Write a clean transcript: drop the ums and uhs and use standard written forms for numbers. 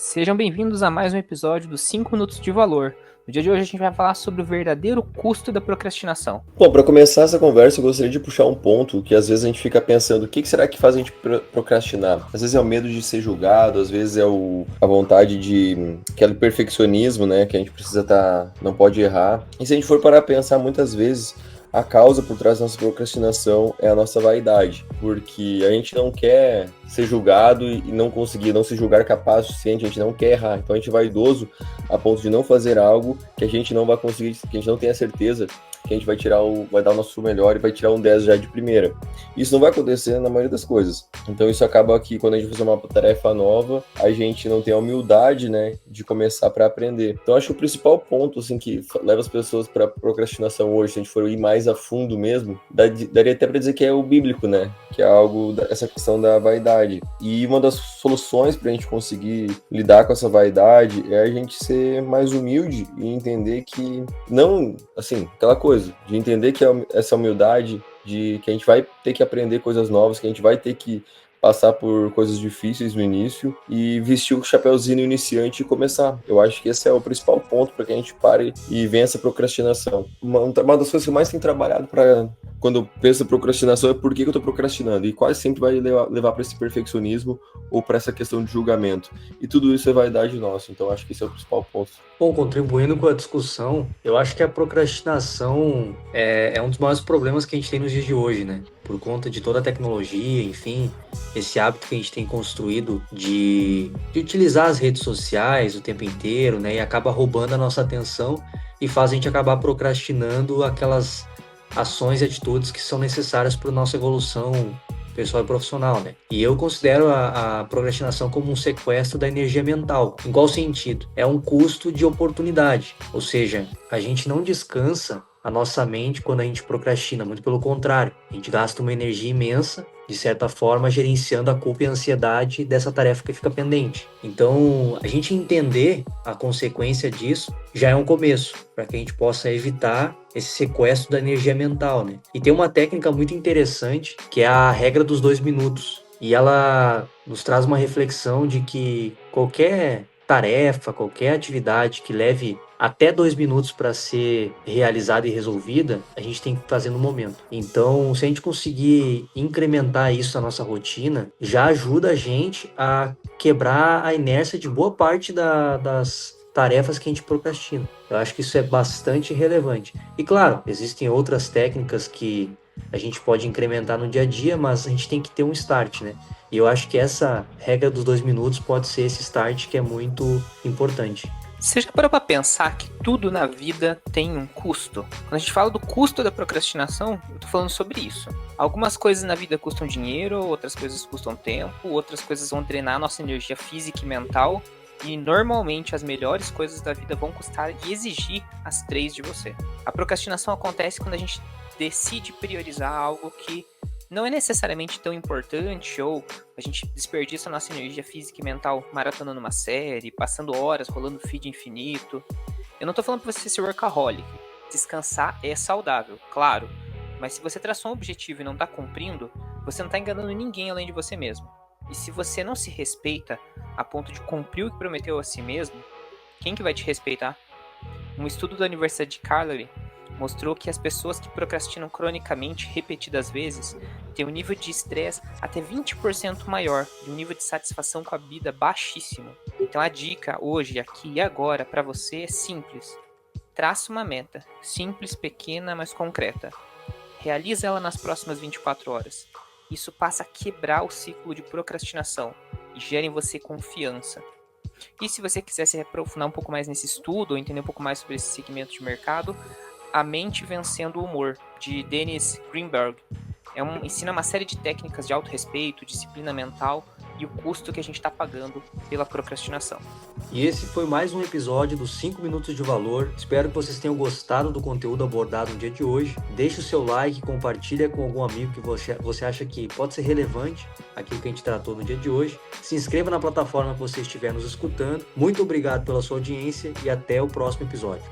Sejam bem-vindos a mais um episódio dos 5 Minutos de Valor. No dia de hoje a gente vai falar sobre o verdadeiro custo da procrastinação. Bom, para começar essa conversa, eu gostaria de puxar um ponto que às vezes a gente fica pensando, o que será que faz a gente procrastinar? Às vezes é o medo de ser julgado, às vezes é a vontade de aquele perfeccionismo, né, que a gente precisa não pode errar. E se a gente for parar a pensar muitas vezes, a causa por trás da nossa procrastinação é a nossa vaidade, porque a gente não quer ser julgado e não conseguir, não se julgar capaz o suficiente, a gente não quer errar. Então a gente é vaidoso a ponto de não fazer algo que a gente não vai conseguir, que a gente não tenha certeza que a gente vai dar o nosso melhor e vai tirar um 10 já de primeira. Isso não vai acontecer na maioria das coisas. Então isso acaba que quando a gente fazer uma tarefa nova, a gente não tem a humildade, né, de começar para aprender. Então acho que o principal ponto assim que leva as pessoas para procrastinação hoje, se a gente for ir mais a fundo mesmo, daria até para dizer que é o bíblico, né, que é algo essa questão da vaidade. E uma das soluções para a gente conseguir lidar com essa vaidade é a gente ser mais humilde e entender que não, assim, aquela coisa de entender que essa humildade, de que a gente vai ter que aprender coisas novas, que a gente vai ter que passar por coisas difíceis no início e vestir o chapéuzinho iniciante e começar. Eu acho que esse é o principal ponto para que a gente pare e vença a procrastinação. Uma das coisas que eu mais tenho trabalhado para quando eu penso em procrastinação é por que eu estou procrastinando e quase sempre vai levar para esse perfeccionismo ou para essa questão de julgamento. E tudo isso é vaidade nossa, então acho que esse é o principal ponto. Bom, contribuindo com a discussão, eu acho que a procrastinação é um dos maiores problemas que a gente tem nos dias de hoje, né? Por conta de toda a tecnologia, enfim, esse hábito que a gente tem construído de utilizar as redes sociais o tempo inteiro, né? E acaba roubando a nossa atenção e faz a gente acabar procrastinando aquelas ações e atitudes que são necessárias para a nossa evolução pessoal e profissional, né? E eu considero a procrastinação como um sequestro da energia mental. Em qual sentido? É um custo de oportunidade, ou seja, a gente não descansa a nossa mente quando a gente procrastina, muito pelo contrário, a gente gasta uma energia imensa, de certa forma, gerenciando a culpa e a ansiedade dessa tarefa que fica pendente. Então, a gente entender a consequência disso já é um começo, para que a gente possa evitar esse sequestro da energia mental, né? E tem uma técnica muito interessante, que é a regra dos 2 minutos. E ela nos traz uma reflexão de que qualquer tarefa, qualquer atividade que leve até 2 minutos para ser realizada e resolvida, a gente tem que fazer no momento. Então, se a gente conseguir incrementar isso na nossa rotina, já ajuda a gente a quebrar a inércia de boa parte das tarefas que a gente procrastina. Eu acho que isso é bastante relevante. E claro, existem outras técnicas que a gente pode incrementar no dia a dia, mas a gente tem que ter um start, né? E eu acho que essa regra dos 2 minutos pode ser esse start que é muito importante. Você já parou para pensar que tudo na vida tem um custo? Quando a gente fala do custo da procrastinação, eu tô falando sobre isso. Algumas coisas na vida custam dinheiro, outras coisas custam tempo, outras coisas vão drenar nossa energia física e mental. E normalmente as melhores coisas da vida vão custar e exigir as 3 de você. A procrastinação acontece quando a gente decide priorizar algo que não é necessariamente tão importante, ou a gente desperdiça a nossa energia física e mental maratonando uma série, passando horas rolando feed infinito. Eu não tô falando pra você ser workaholic. Descansar é saudável, claro. Mas se você traçou um objetivo e não tá cumprindo, você não tá enganando ninguém além de você mesmo. E se você não se respeita a ponto de cumprir o que prometeu a si mesmo, quem que vai te respeitar? Um estudo da Universidade de Calgary mostrou que as pessoas que procrastinam cronicamente, repetidas vezes, têm um nível de estresse até 20% maior e um nível de satisfação com a vida baixíssimo. Então a dica hoje, aqui e agora, para você é simples. Traça uma meta, simples, pequena, mas concreta. Realize ela nas próximas 24 horas. Isso passa a quebrar o ciclo de procrastinação e gera em você confiança. E se você quiser se aprofundar um pouco mais nesse estudo ou entender um pouco mais sobre esse segmento de mercado, A Mente Vencendo o Humor, de Dennis Greenberg. Ensina uma série de técnicas de autorrespeito, disciplina mental e o custo que a gente está pagando pela procrastinação. E esse foi mais um episódio dos 5 Minutos de Valor. Espero que vocês tenham gostado do conteúdo abordado no dia de hoje. Deixe o seu like, compartilha com algum amigo que você acha que pode ser relevante aquilo que a gente tratou no dia de hoje. Se inscreva na plataforma que você estiver nos escutando. Muito obrigado pela sua audiência e até o próximo episódio.